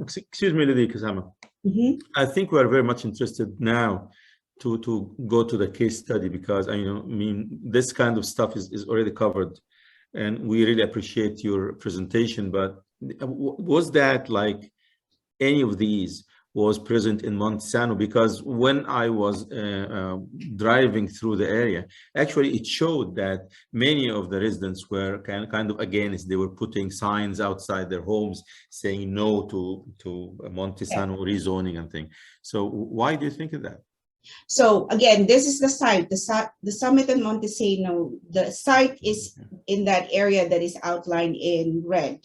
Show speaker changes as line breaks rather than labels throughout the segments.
Excuse me, Lady Kasama. I think we're very much interested now to go to the case study, because I mean this kind of stuff is already covered, and we really appreciate your presentation. But was that like any of these was present in Monte Sano? Because when I was driving through the area, actually it showed that many of the residents were kind of against. They were putting signs outside their homes saying no to Monte Sano rezoning and things. So why do you think of that?
So again, this is the site, the summit in Monte Sano. The site is in that area that is outlined in red.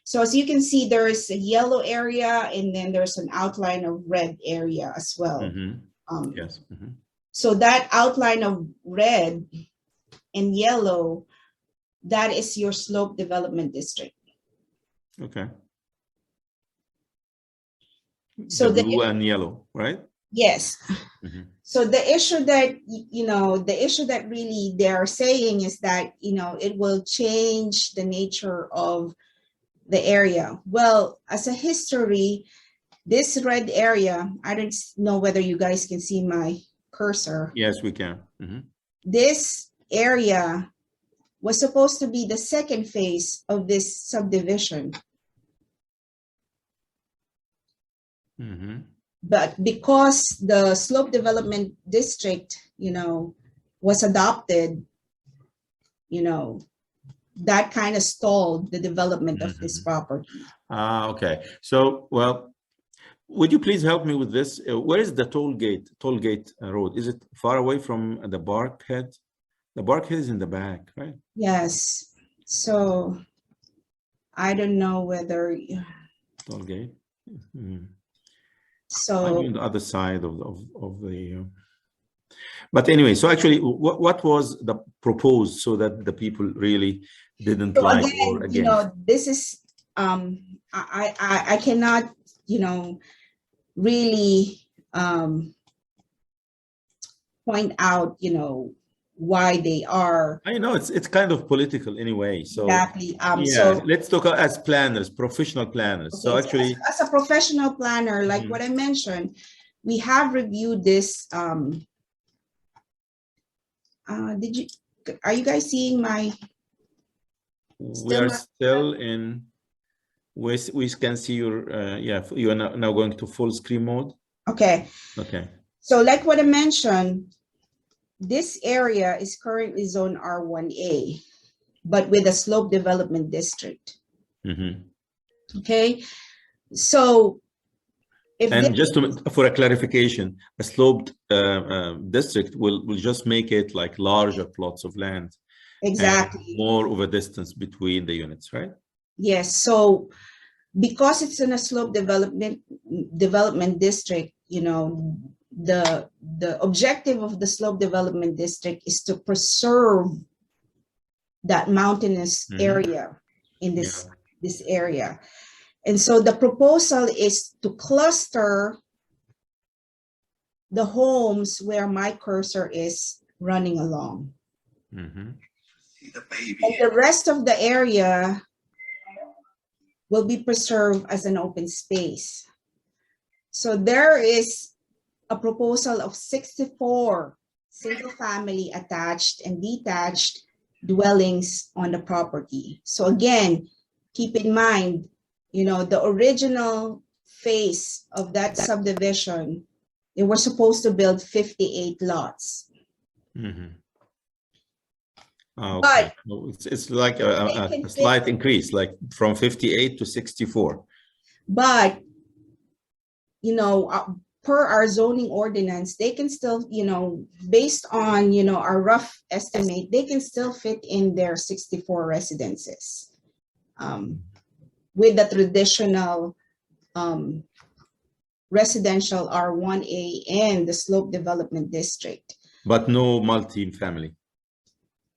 So as you can see, there is a yellow area, and then there's an outline of red area as well.
Yes.
So that outline of red and yellow, that is your slope development district.
Okay.
So
the blue and yellow, right?
Yes. So the issue that, the issue that really they're saying is that, it will change the nature of the area. Well, as a history, this red area, I don't know whether you guys can see my cursor.
Yes, we can.
This area was supposed to be the second phase of this subdivision. But because the slope development district, was adopted, that kind of stalled the development of this property.
Okay. So, well, would you please help me with this? Where is the toll gate road? Is it far away from the Bark Head? The Bark Head is in the back, right?
Yes. So I don't know whether
toll gate.
So
maybe on the other side of the but anyway, so actually what was the proposed so that the people really didn't like
again,
or against?
This is I cannot really point out why they are.
I know it's kind of political anyway, so
exactly.
So let's talk as planners, professional planners. Okay, so actually
as a professional planner, like what I mentioned, we have reviewed this. Are you guys seeing my?
We are still in. We can see your. You are now going to full screen mode.
Okay.
Okay.
So like what I mentioned, this area is currently zone R1A, but with a slope development district. Okay. So
and just for a clarification, a sloped district will just make it like larger plots of land.
Exactly.
More of a distance between the units, right?
Yes. So because it's in a slope development district, the objective of the slope development district is to preserve that mountainous area in this area. And so the proposal is to cluster the homes where my cursor is running along. And the rest of the area will be preserved as an open space. So there is a proposal of 64 single-family attached and detached dwellings on the property. So again, keep in mind, the original phase of that subdivision, they were supposed to build 58 lots.
Okay. But it's like a slight increase, like from 58 to 64.
But, per our zoning ordinance, they can still, based on, our rough estimate, they can still fit in their 64 residences with the traditional residential R1A and the slope development district.
But no multi-family.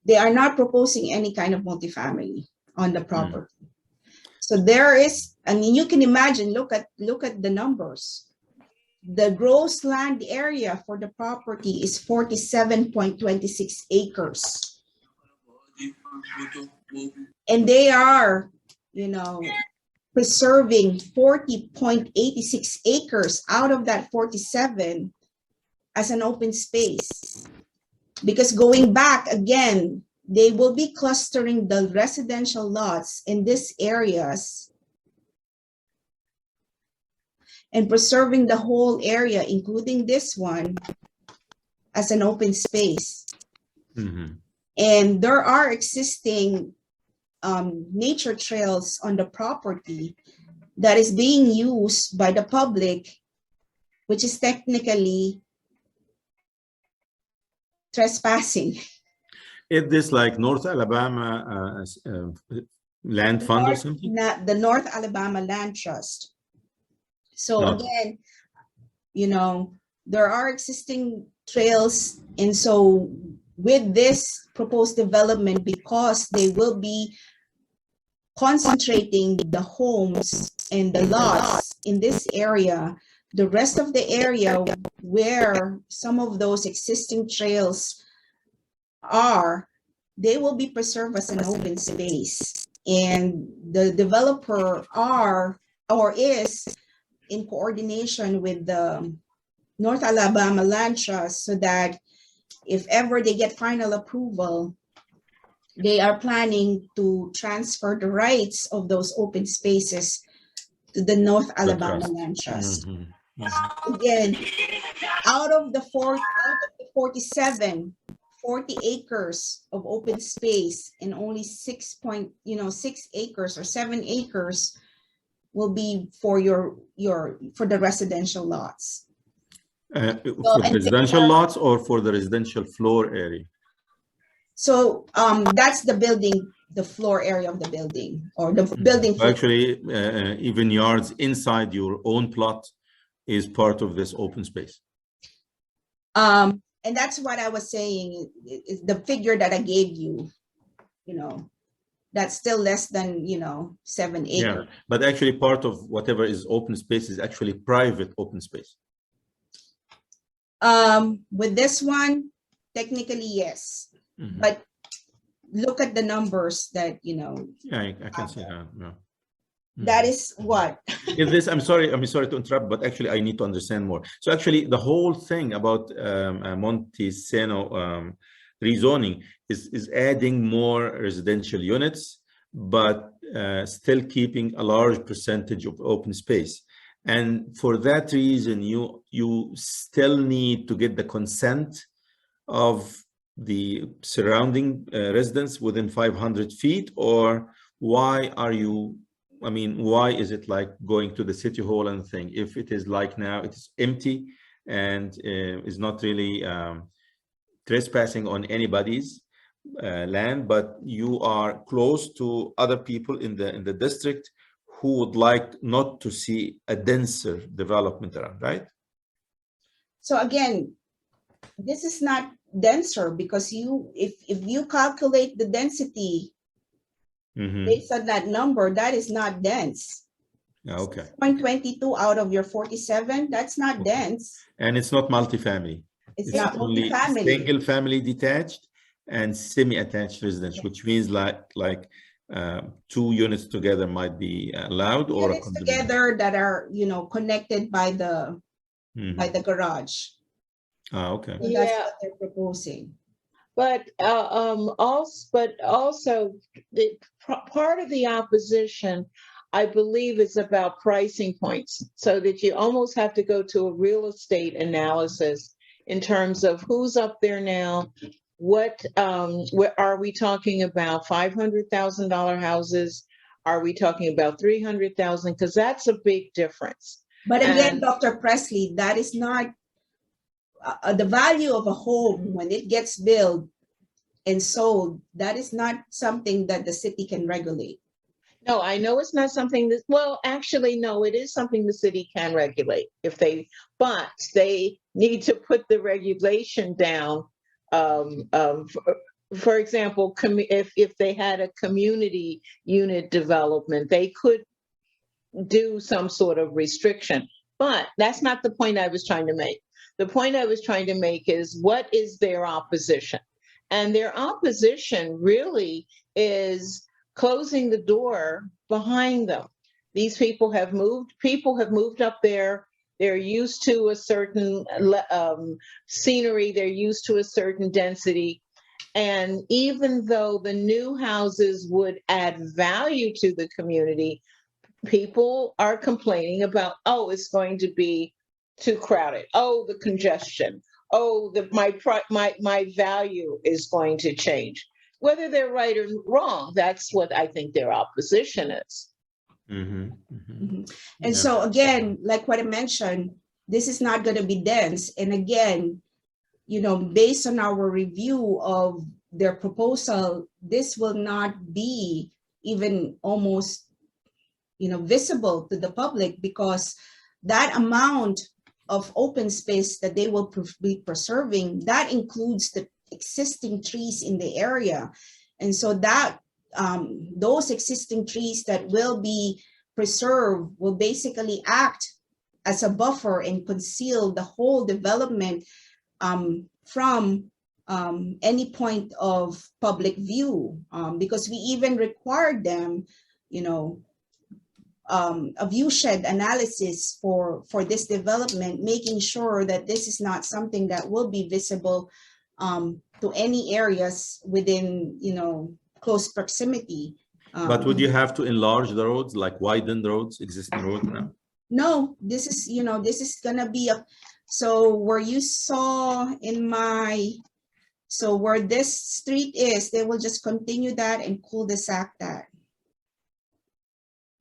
They are not proposing any kind of multifamily on the property. So there is, you can imagine, look at the numbers. The gross land area for the property is 47.26 acres. And they are, preserving 40.86 acres out of that 47 as an open space. Because going back again, they will be clustering the residential lots in these areas and preserving the whole area, including this one, as an open space.
Mm-hmm.
And there are existing nature trails on the property that is being used by the public, which is technically trespassing.
Is this like North Alabama land fund or something?
Not the North Alabama Land Trust. So
No.
again, you know, there are existing trails. And so with this proposed development, because they will be concentrating the homes and the lots in this area, the rest of the area where some of those existing trails are, they will be preserved as an open space. And the developer is in coordination with the North Alabama Land Trust, so that if ever they get final approval, they are planning to transfer the rights of those open spaces to the North Alabama Land Trust.
Mm-hmm. Mm-hmm.
Again, out of the 47, 40 acres of open space, and only 6 acres or 7 acres will be for for the residential lots.
For residential lots or for the residential floor area?
So that's the floor area of the building, or the building.
Actually, even yards inside your own plot is part of this open space.
And that's what I was saying, is the figure that I gave you, that's still less than, 7 acres.
Yeah, but actually part of whatever is open space is actually private open space.
With this one, technically, yes. Mm-hmm. But look at the numbers that,
Yeah, I can see that. Yeah.
That is what?
Is this, I'm sorry to interrupt, but actually I need to understand more. So actually the whole thing about Monte Sano rezoning is adding more residential units, but still keeping a large percentage of open space. And for that reason, you still need to get the consent of the surrounding residents within 500 feet, or why is it like going to the city hall and thing? If it is like now, it is empty and is not really trespassing on anybody's land, but you are close to other people in the district who would like not to see a denser development around, right?
So again, this is not denser, because if you calculate the density based on that number, that is not dense.
Okay.
0.22 out of your 47, that's not dense.
And it's not multifamily.
It's not multifamily.
Single family detached and semi-attached residential, which means like 2 units together might be allowed, or
units together that are connected by the garage.
Okay.
So that's what they're proposing.
But also the part of the opposition, I believe, is about pricing points, so that you almost have to go to a real estate analysis in terms of who's up there now. What are we talking about? $500,000 houses? Are we talking about 300,000? Because that's a big difference.
But again, Dr. Presley, that is not the value of a home when it gets built and sold. That is not something that the city can regulate.
No, I know it's not something that, well, actually, no, it is something the city can regulate but they need to put the regulation down. For example, if they had a community unit development, they could do some sort of restriction, but that's not the point I was trying to make. The point I was trying to make is, what is their opposition? And their opposition really is closing the door behind them. These people have moved up there. They're used to a certain scenery. They're used to a certain density. And even though the new houses would add value to the community, people are complaining about, oh, it's going to be too crowded. Oh, the congestion. Oh, my value is going to change. Whether they're right or wrong, that's what I think their opposition is.
And so again, like what I mentioned, this is not going to be dense. And again, you know, based on our review of their proposal, this will not be even almost, you know, visible to the public, because that amount of open space that they will be preserving, that includes the existing trees in the area. And so that those existing trees that will be preserved will basically act as a buffer and conceal the whole development from any point of public view, because we even required them, you know, a viewshed analysis for this development, making sure that this is not something that will be visible to any areas within, you know, close proximity.
But would you have to enlarge the roads, like widen the roads, existing roads now?
No, this is, you know, this is gonna be a, so where you saw in my, so where this street is, they will just continue that and cul-de-sac that.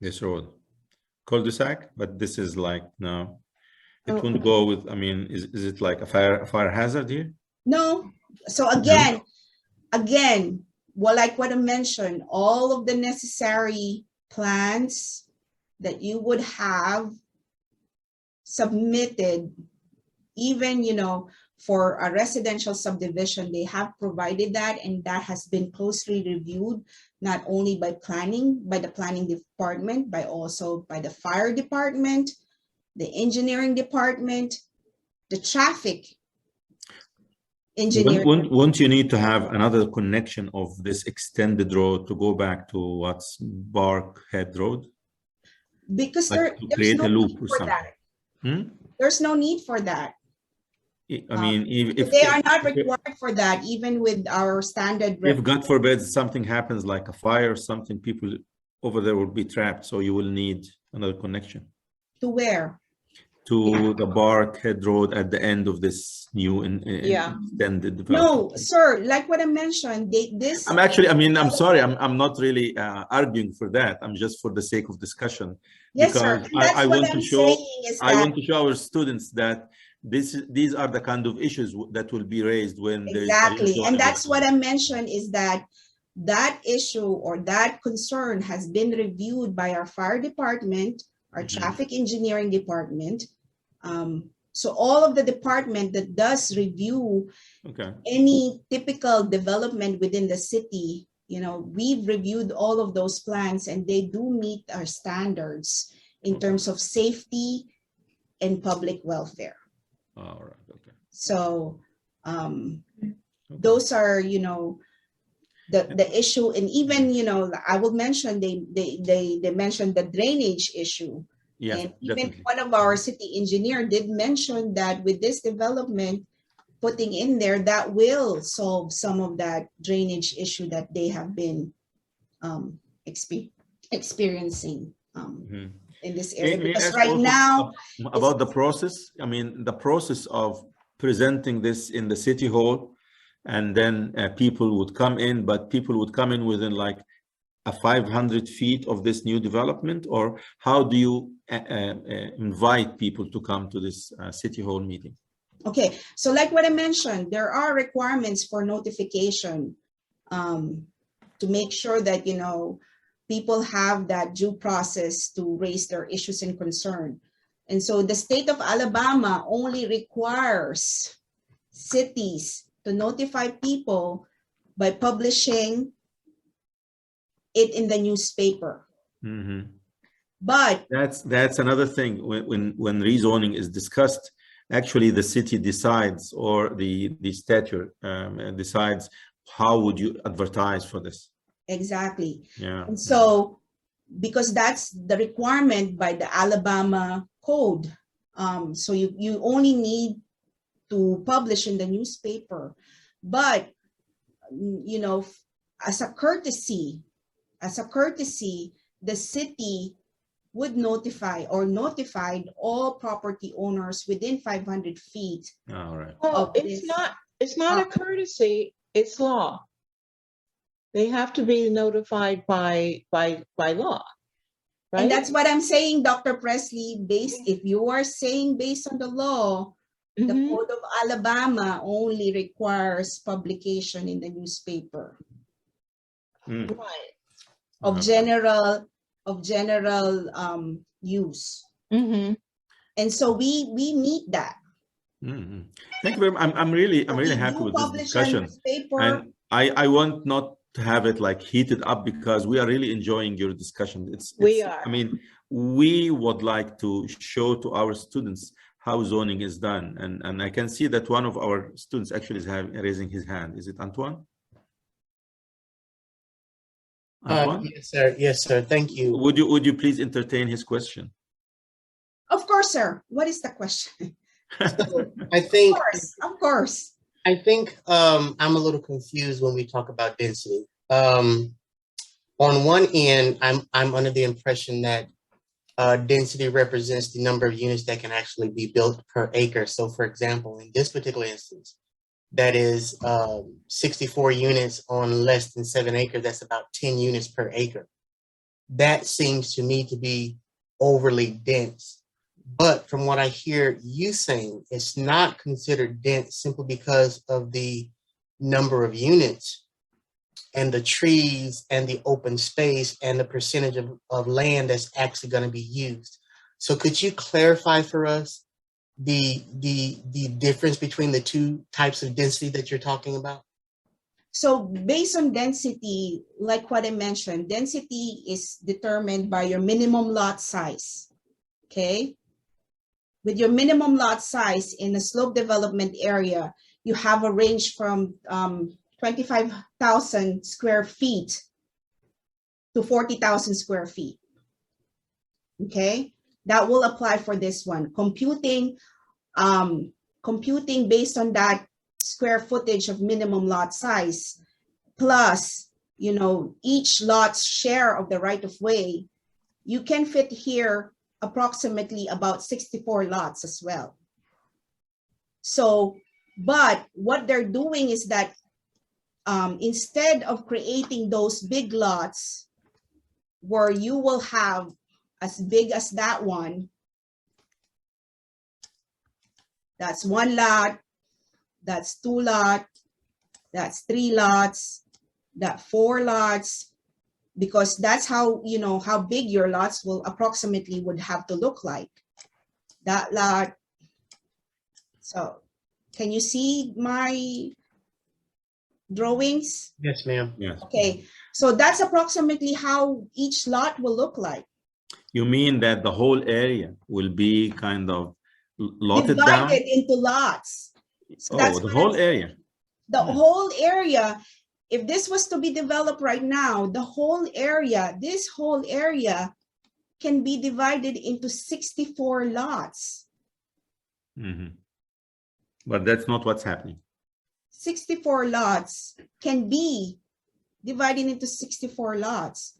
This road, cul-de-sac, but this is like, no, it wouldn't go with, I mean, is it like a fire hazard here?
No, so again, well, like what I mentioned, all of the necessary plans that you would have submitted, even, you know, for a residential subdivision, they have provided that, and that has been closely reviewed, not only by planning, by the planning department, but also by the fire department, the engineering department, the traffic engineering.
Won't you need to have another connection of this extended road to go back to what's Barkhead Road?
Because
like
there's no need for that. There's no need for that.
I mean, if
they are not required for that, even with our standard.
If God forbid something happens, like a fire or something, people over there will be trapped. So you will need another connection.
To where?
To the Barkhead Road at the end of this new extended development.
No, sir. Like what I mentioned, this.
I'm actually, I mean, I'm sorry. I'm not really arguing for that. I'm just for the sake of discussion.
Yes, sir.
I want to show. I want to show our students that these are the kind of issues that will be raised when
exactly, and that's what I mentioned, is that that issue or that concern has been reviewed by our fire department, our traffic engineering department. So all of the department that does review any typical development within the city, you know, we've reviewed all of those plans, and they do meet our standards in terms of safety and public welfare.
All right. Okay.
So those are, you know, the issue. And even, you know, I will mention they mentioned the drainage issue.
Yeah,
and even one of our city engineer did mention that with this development putting in there, that will solve some of that drainage issue that they have been experiencing in this area. Because right now,
about the process, I mean, the process of presenting this in the city hall, and then people would come in, but people would come in within like 500 feet of this new development, or how do you invite people to come to this city hall meeting?
Okay, so like what I mentioned, there are requirements for notification to make sure that, you know, people have that due process to raise their issues and concern. And so the state of Alabama only requires cities to notify people by publishing it in the newspaper. But
that's another thing. When rezoning is discussed, actually the city decides, or the statute decides how would you advertise for this.
Exactly.
Yeah.
And so because that's the requirement by the Alabama code. So you only need to publish in the newspaper. But, you know, as a courtesy, the city would notify or notified all property owners within 500 feet.
All right.
Oh, it's not a courtesy, it's law. They have to be notified by law, right?
And that's what I'm saying, Dr. Presley, if you are saying based on the law, the Code of Alabama only requires publication in the newspaper.
Right.
Of general use. And so we meet that.
Thank you very much. I'm really happy with this discussion. And I want not to have it like heated up, because we are really enjoying your discussion. We are. I mean, we would like to show to our students how zoning is done. And I can see that one of our students actually is raising his hand. Is it Antoine?
Yes, sir. Yes, sir. Thank you.
Would you please entertain his question?
Of course, sir. What is the question?
So, I think,
of course.
I think I'm a little confused when we talk about density. On one end, I'm under the impression that density represents the number of units that can actually be built per acre. So, for example, in this particular instance, that is 64 units on less than 7 acres. That's about 10 units per acre. That seems to me to be overly dense. But from what I hear you saying, it's not considered dense simply because of the number of units and the trees and the open space and the percentage of land that's actually going to be used. So could you clarify for us the difference between the two types of density that you're talking about?
So based on density, like what I mentioned, density is determined by your minimum lot size, okay? With your minimum lot size in a slope development area, you have a range from 25,000 square feet to 40,000 square feet, okay? That will apply for this one. Computing based on that square footage of minimum lot size, plus, you know, each lot's share of the right of way, you can fit here approximately about 64 lots as well. So, but what they're doing is that instead of creating those big lots where you will have as big as that one, that's 1 lot, that's 2 lot, that's 3 lots, that 4 lots, because that's how, you know, how big your lots will approximately would have to look like. That lot. So can you see my drawings?
Yes, ma'am.
Yes.
Okay, so that's approximately how each lot will look like.
You mean that the whole area will be kind of lotted down?
Divided into lots. So that's
the whole area.
The whole area, if this was to be developed right now, the whole area, this whole area can be divided into 64 lots.
But that's not what's happening.
64 lots can be divided into 64 lots.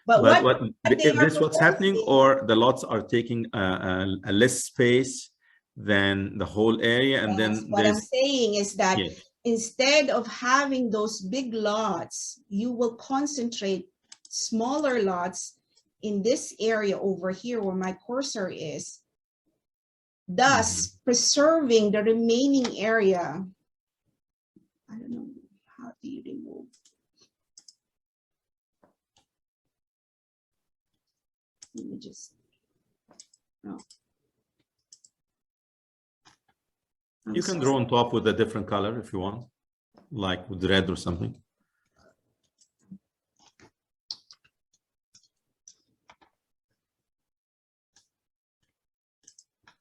But
is this what's happening, or the lots are taking a less space than the whole area? And then
what I'm saying is that
yes,
instead of having those big lots, you will concentrate smaller lots in this area over here where my cursor is, thus preserving the remaining area. I don't know, how do you remove? Let me just, no.
You can draw on top with a different color if you want, like with red or something.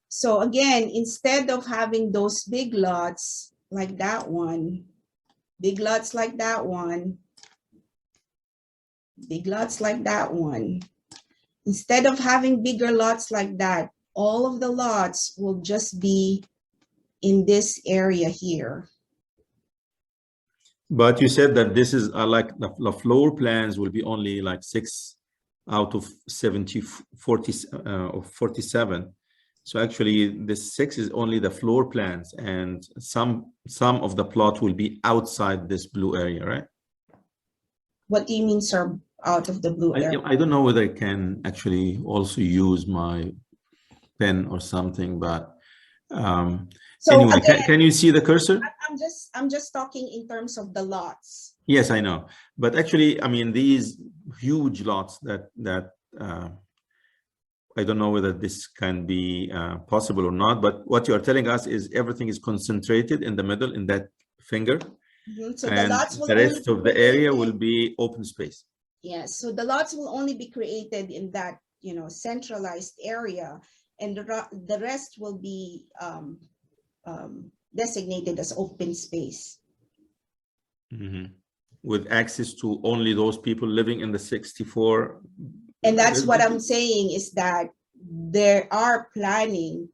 So again, instead of having those big lots like that one, big lots like that one, big lots like that one, Instead of having bigger lots like that, all of the lots will just be in this area here.
But you said that this is like the floor plans will be only like 6 out of 47. So actually the 6 is only the floor plans, and some of the plot will be outside this blue area, right?
What do you mean, sir, out of the blue area?
I don't know whether I can actually also use my pen or something, but
so
anyway,
again,
can you see the cursor?
I'm just talking in terms of the lots.
Yes, I know, but actually, I mean, these huge lots that I don't know whether this can be possible or not, but what you are telling us is everything is concentrated in the middle in that finger.
So
and
the lots will
the rest
only
of the area will be open space.
Yes, so the lots will only be created in that, centralized area, and the rest will be designated as open space.
With access to only those people living in the 64.
And that's what I'm saying, is that there are planning,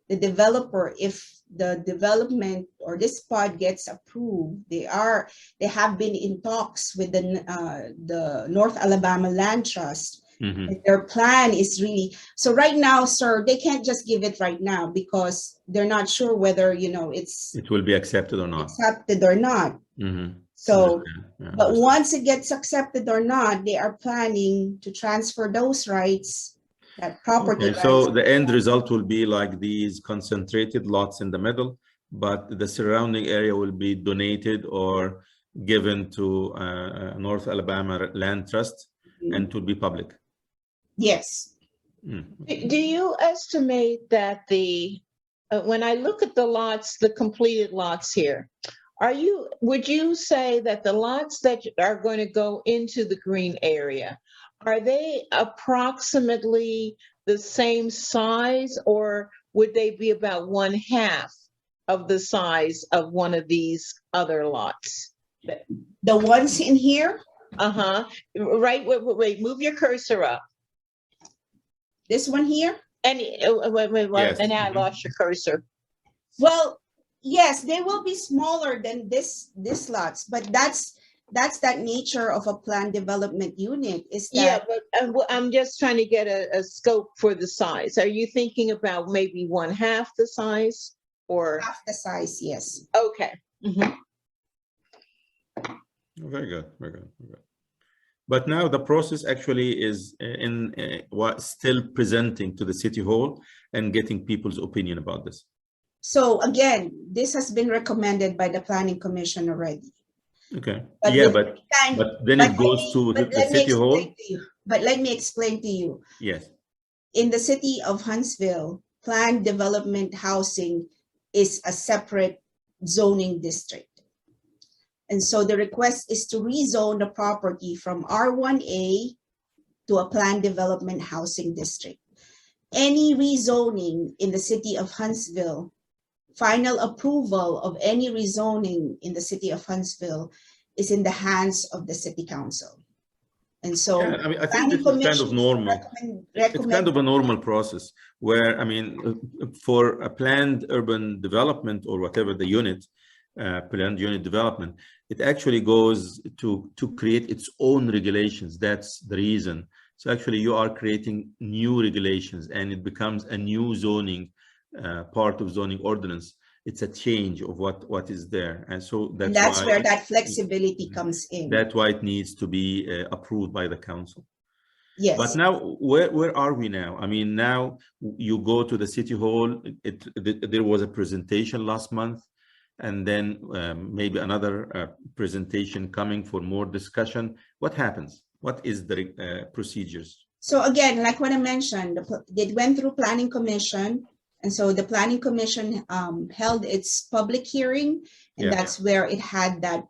the developer, if the development or this pod gets approved, they have been in talks with the North Alabama Land Trust. Their plan is really, so right now, sir, they can't just give it right now because they're not sure whether, it
will be accepted or not.
So, but once it gets accepted or not, they are planning to transfer those rights, that property rights.
So the end result will be like these concentrated lots in the middle, but the surrounding area will be donated or given to North Alabama Land Trust, and to be public.
Yes.
Do you estimate that when I look at the lots, the completed lots here, would you say that the lots that are going to go into the green area, are they approximately the same size, or would they be about 1/2 of the size of one of these other lots?
The ones in here?
Right, wait, move your cursor up.
This one here?
Wait, yes. And now I lost your cursor.
Well, yes, they will be smaller than this lots, but that's that nature of a planned development unit, is that.
Yeah, but I'm just trying to get a scope for the size. Are you thinking about maybe 1/2 the size, or?
Half the size, yes.
Okay.
Very good, very good, very good. But now the process actually is still presenting to the City Hall and getting people's opinion about this.
So again, this has been recommended by the Planning Commission already.
Okay. But then it goes to the City Hall.
But let me explain to you.
Yes.
In the city of Huntsville, planned development housing is a separate zoning district. And so the request is to rezone the property from R1A to a planned development housing district. Any rezoning in the city of Huntsville, final approval of any rezoning in the city of Huntsville is in the hands of the city council. And so
I think this is kind of normal. It's kind of a normal process where, for a planned urban development or whatever the unit, planned unit development, it actually goes to create its own regulations. That's the reason. So actually you are creating new regulations, and it becomes a new zoning, part of zoning ordinance. It's a change of what is there. And so that's
where that flexibility comes in.
That's why it needs to be approved by the council.
Yes.
But now, where are we now? Now you go to the City Hall. There was a presentation last month, and then maybe another presentation coming for more discussion. What happens? What is the procedures?
So again, like what I mentioned, it went through Planning Commission. And so the Planning Commission held its public hearing, and that's where it had that,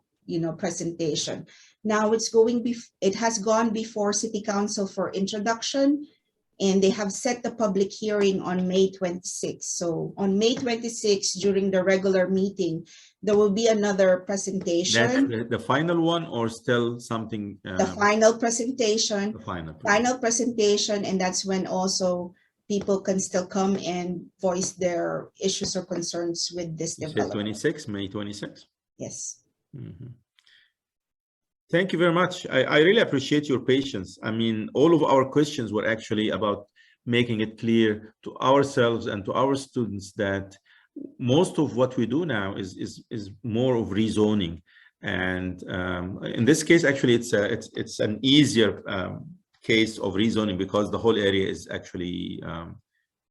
presentation. Now it has gone before City Council for introduction. and they have set the public hearing on May 26th. So on May 26th, during the regular meeting, there will be another presentation.
That's the final one, or still something?
The final presentation.
The
final presentation, and that's when also people can still come and voice their issues or concerns with this development.
May 26th?
Yes.
Mm-hmm. Thank you very much. I really appreciate your patience. I mean, all of our questions were actually about making it clear to ourselves and to our students that most of what we do now is more of rezoning. And in this case, actually, it's an easier case of rezoning because the whole area is actually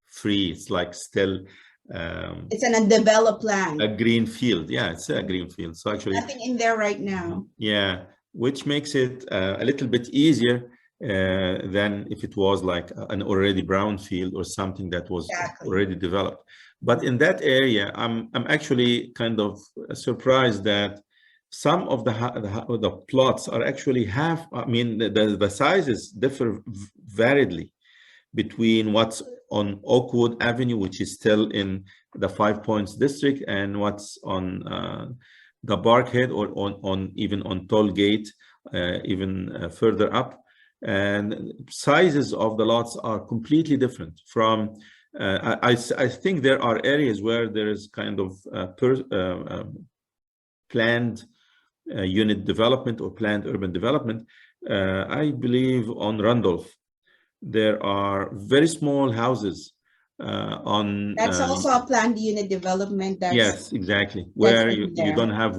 free. It's like still
it's an undeveloped land.
A green field. Yeah, it's a green field. So actually
nothing in there right now.
Yeah, which makes it a little bit easier than if it was like an already brown field or something that was already developed. But in that area, I'm actually kind of surprised that some of the plots are actually half. I mean, the sizes differ variedly between what's on Oakwood Avenue, which is still in the Five Points district, and what's on the Barkhead, or on even on Toll Gate, even further up. And sizes of the lots are completely different from, I think there are areas where there is kind of planned unit development or planned urban development. I believe on Randolph, there are very small houses on
that's also a planned unit development. That's,
yes, exactly, where you don't have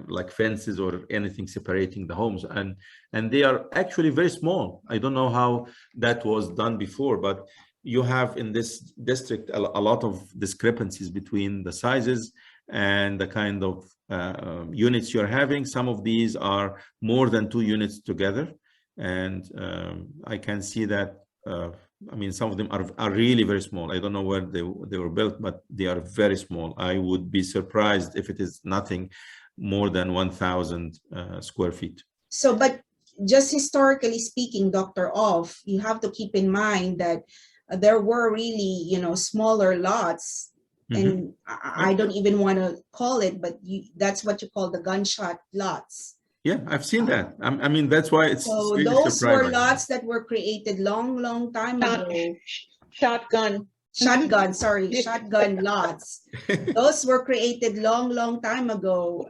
like fences or anything separating the homes, and they are actually very small. I don't know how that was done before, but you have in this district a lot of discrepancies between the sizes and the kind of units you're having. Some of these are more than 2 units together, and I can see that I mean, some of them are really very small. I don't know where they were built, but they are very small. I would be surprised if it is nothing more than 1,000 square feet.
So, but just historically speaking, Dr. Off, you have to keep in mind that there were really, smaller lots. And I don't even want to call it, but that's what you call the gunshot lots.
Yeah, I've seen that. I mean, that's why it's
so
really
those
surprising.
were lots that were created long time ago.
Shotgun
lots. Those were created long time ago.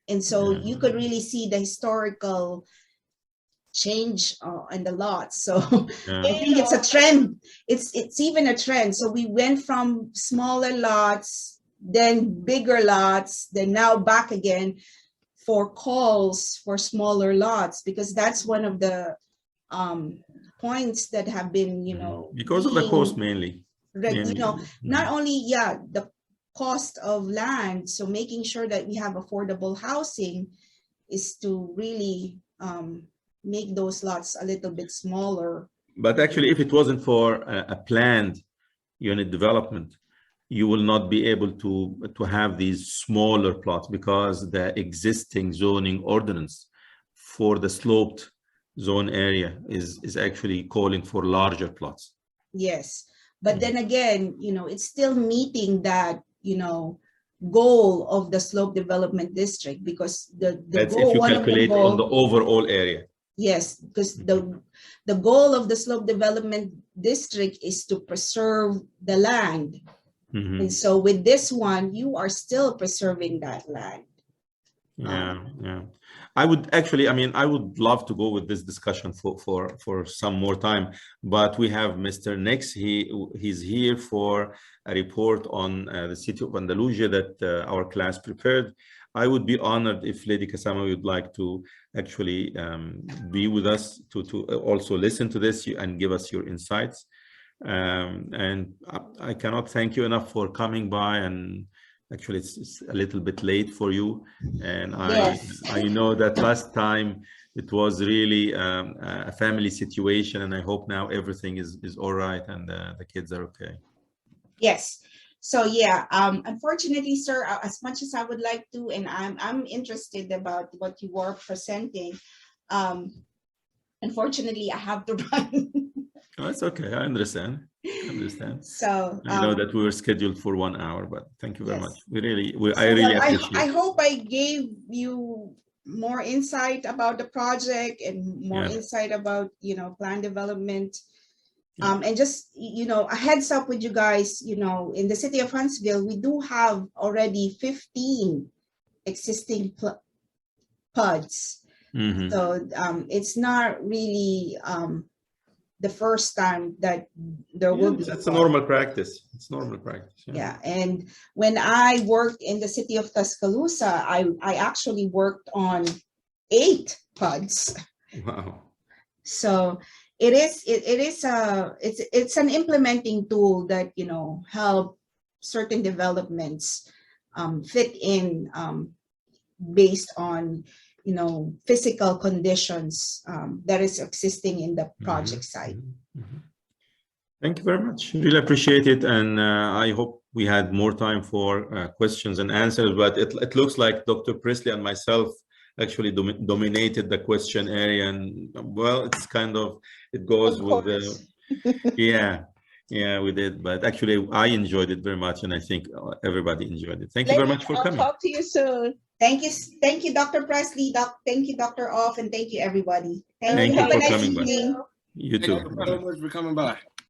And so you could really see the historical change in the lots. So I think it's a trend. It's even a trend. So we went from smaller lots, then bigger lots, then now back again for calls for smaller lots, because that's one of the points that have been,
because of the cost mainly.
Not only the cost of land. So making sure that we have affordable housing is to really make those lots a little bit smaller.
But actually, if it wasn't for a planned unit development, you will not be able to have these smaller plots, because the existing zoning ordinance for the sloped zone area is actually calling for larger plots.
Yes, but then again, it's still meeting that, goal of the slope development district, because the
that's
goal,
if you calculate on the overall area.
Yes, because the goal of the slope development district is to preserve the land. And so with this one, you are still preserving that land.
Yeah. I would actually, I would love to go with this discussion for some more time, but we have Mr. Nix. He's here for a report on the city of Andalusia that our class prepared. I would be honored if Lady Kasama would like to actually be with us to also listen to this and give us your insights. And I cannot thank you enough for coming by, and actually it's a little bit late for you, and
yes.
I know that last time it was really a family situation, and I hope now everything is all right and the kids are okay.
Yes. So yeah, unfortunately, sir, as much as I would like to, and I'm interested about what you were presenting, unfortunately, I have to run.
Oh, it's okay. I understand. I understand.
So
I know that we were scheduled for 1 hour, but thank you very
yes.
much. I really appreciate
I
it.
hope I gave you more insight about the project and more insight about, plan development. And just, a heads up with you guys, in the city of Huntsville, we do have already 15 existing PUDs.
Mhm.
So it's not really the first time that there will be.
It's a normal practice. It's normal practice.
Yeah, and when I worked in the city of Tuscaloosa, I actually worked on 8 PUDs.
Wow.
So it's an implementing tool that help certain developments fit in based on physical conditions that is existing in the project site.
Thank you very much. Really appreciate it, and I hope we had more time for questions and answers. But it looks like Dr. Presley and myself actually dominated the question area, and well, it's kind of it goes with the we did. But actually, I enjoyed it very much, and I think everybody enjoyed it. Thank you very much for coming.
I'll talk to you soon.
Thank you, Dr. Presley. Thank you, Dr. Off, and thank you, everybody.
Thank you
Have a
for
nice
coming by.
evening.
You too.
Thank you so much for coming by.